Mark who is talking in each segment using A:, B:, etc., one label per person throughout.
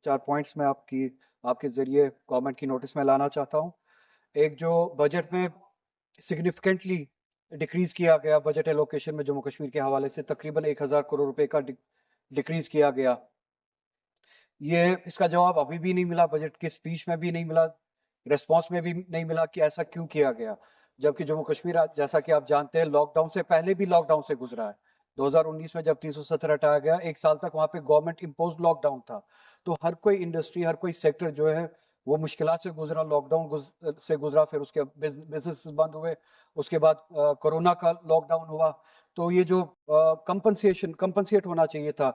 A: चार पॉइंट्स मैं आपके जरिए गवर्नमेंट की नोटिस में लाना चाहता हूँ। एक, जो बजट में सिग्निफिकेंटली डिक्रीज किया गया बजट एलोकेशन में जम्मू कश्मीर के हवाले से, तकरीबन 1,000 करोड़ रुपए का डिक्रीज किया गया। ये इसका जवाब अभी भी नहीं मिला, बजट के स्पीच में भी नहीं मिला, रेस्पॉन्स में भी नहीं मिला कि ऐसा क्यों किया गया। जबकि जम्मू कश्मीर जैसा कि आप जानते हैं, लॉकडाउन से पहले भी लॉकडाउन से गुजरा है। 2019 में जब 370 हटाया गया, एक साल तक वहां पे गवर्नमेंट इम्पोज लॉकडाउन था। तो हर कोई इंडस्ट्री, हर कोई सेक्टर जो है वो मुश्किलात से गुजरा, लॉकडाउन से गुजरा, फिर उसके बिजनेस बंद हुए, उसके बाद कोरोना का लॉकडाउन हुआ। तो ये जो कंपनसेट होना चाहिए था,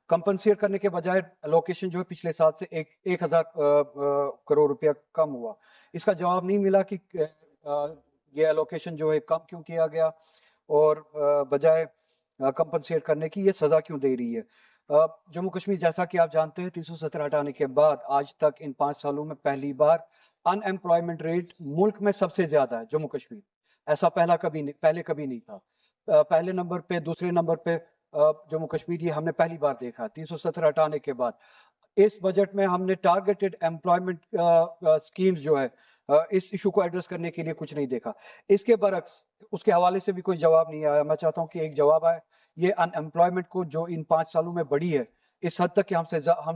A: कंपनसेट करने के बजाय एलोकेशन जो है पिछले साल से 1,000 करोड़ रुपया कम हुआ। इसका जवाब नहीं मिला कि ये एलोकेशन जो है कम क्यों किया गया, और बजाय कंपनसेट करने की ये सजा क्यों दे रही है। जम्मू कश्मीर, जैसा कि आप जानते हैं, 370 हटाने के बाद आज तक इन 5 सालों में पहली बार अनएम्प्लॉयमेंट रेट मुल्क में सबसे ज्यादा है जम्मू कश्मीर। ऐसा पहले कभी नहीं था। पहले नंबर पे, दूसरे नंबर पे जम्मू कश्मीर, ये हमने पहली बार देखा 370 हटाने के बाद। इस बजट में हमने टारगेटेड एम्प्लॉयमेंट स्कीम्स जो है, इस इशू को एड्रेस करने के लिए कुछ नहीं देखा। इसके बरक्स उसके हवाले से भी कोई जवाब नहीं आया। मैं चाहता हूं कि एक जवाब आए। ये अनएम्प्लॉयमेंट को जो इन 5 सालों में बढ़ी है, इस हद तक कि हम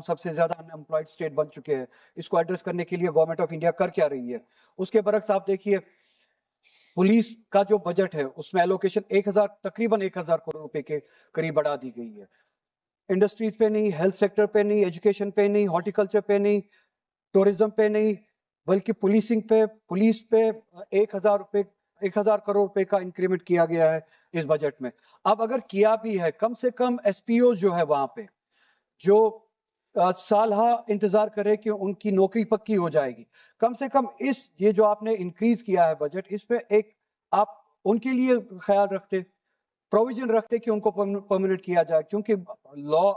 A: सबसे ज्यादा अनएम्प्लॉयड स्टेट बन चुके हैं, इसको एड्रेस करने के लिए गवर्नमेंट ऑफ इंडिया कर क्या रही है। उसके बरक्स आप देखिए, पुलिस का जो बजट है उसमें एलोकेशन तकरीबन 1,000 करोड़ रुपए के करीब बढ़ा दी गई है। इंडस्ट्रीज पे नहीं, हेल्थ सेक्टर पे नहीं, एजुकेशन पे नहीं, हॉर्टिकल्चर पे नहीं, टूरिज्म पे नहीं, बल्कि पुलिस पे 1,000 करोड़ रुपए का इंक्रीमेंट किया गया है इस बजट में। अब अगर किया भी है, कम से कम एसपीओ जो है वहां पे, जो सालहा इंतजार करे कि उनकी नौकरी पक्की हो जाएगी, कम से कम ये जो आपने इंक्रीज किया है बजट, इस पे एक आप उनके लिए ख्याल रखते, प्रोविजन रखते कि उनको परमानेंट किया जाए। क्योंकि लॉ,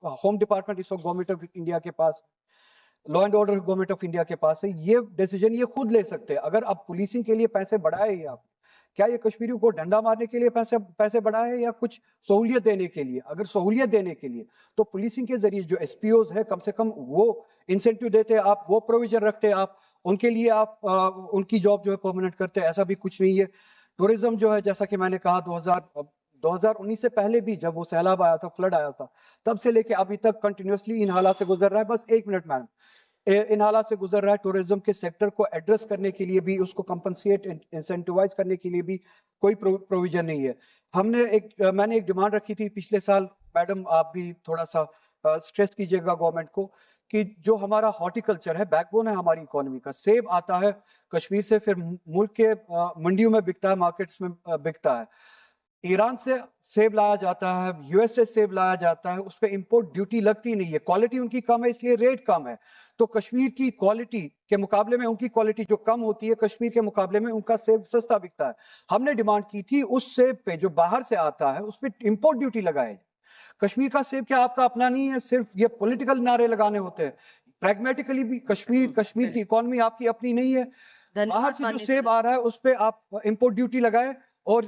A: होम डिपार्टमेंट इस वक्त गवर्नमेंट ऑफ इंडिया के पास, law and order government of India के पास है, ये डिसीजन ये खुद ले सकते हैं। अगर आप पुलिसिंग के लिए पैसे बढ़ाए, या आप क्या ये कश्मीरियों को डंडा मारने के लिए पैसे बढ़ाए, या कुछ सहूलियत देने के लिए? अगर सहूलियत देने के लिए, तो पुलिसिंग के जरिए जो एसपीओज है, कम से कम वो इंसेंटिव देते, आप वो प्रोविजन रखते, आप उनके लिए आप उनकी जॉब जो है परमानेंट करते। ऐसा भी कुछ नहीं है। टूरिज्म जो है, जैसा कि मैंने कहा, 2019 से पहले भी जब वो सैलाब आया था, फ्लड आया था, तब से लेके अभी तक कंटिन्यूअसली इन हालात से गुजर रहा है। बस एक मिनट मैम, इन हालात से गुजर रहा है। टूरिज्म के सेक्टर को एड्रेस करने के लिए भी, उसको कंपनसेट, इंसेंटिवाइज करने के लिए भी कोई प्रोविजन नहीं है। मैंने एक डिमांड रखी थी पिछले साल, मैडम आप भी थोड़ा सा स्ट्रेस कीजिएगा गवर्नमेंट को, कि जो हमारा हॉर्टिकल्चर है, बैकबोन है हमारी इकोनॉमी का, सेब आता है कश्मीर से, फिर मुल्क के मंडियों में बिकता है, मार्केट्स में बिकता है। ईरान से सेब लाया जाता है, यूएस से सेब लाया जाता है, उस पर इंपोर्ट ड्यूटी लगती नहीं है। क्वालिटी उनकी कम है, इसलिए रेट कम है। तो कश्मीर की क्वालिटी के मुकाबले में उनकी क्वालिटी जो कम होती है, कश्मीर के मुकाबले में उनका सेब सस्ता बिकता है। हमने डिमांड की थी उस सेब पे जो बाहर से आता है उस पर इंपोर्ट ड्यूटी लगाए। कश्मीर का सेब क्या आपका अपना नहीं है? सिर्फ ये पॉलिटिकल नारे लगाने होते हैं। प्रैग्मेटिकली भी कश्मीर की इकोनॉमी आपकी अपनी नहीं है। बाहर से जो सेब आ रहा है उस पे आप इंपोर्ट ड्यूटी लगाए और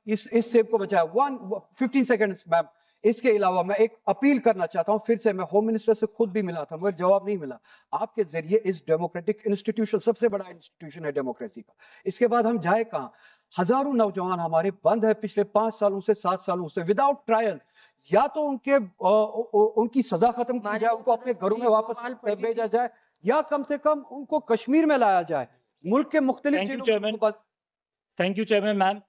A: इस सेब को बचाया। 15 सेकंड्स मैम। इसके अलावा मैं एक अपील करना चाहता हूं, फिर से मैं होम मिनिस्टर से खुद भी मिला था मगर जवाब नहीं मिला। आपके जरिए इस डेमोक्रेटिक इंस्टीट्यूशन, सबसे बड़ा इंस्टीट्यूशन है डेमोक्रेसी का, इसके बाद हम जाए कहां? हजारों नौजवान हमारे बंद है पिछले 5 सालों से, 7 सालों से, विदाउट ट्रायल। या तो उनकी सजा खत्म की जाए, उनको अपने घरों में वापस भेजा जाए, या कम से कम उनको कश्मीर में लाया जाए। मुल्क के मुख्तलिफ
B: थैंक यू चेयरमैन मैम।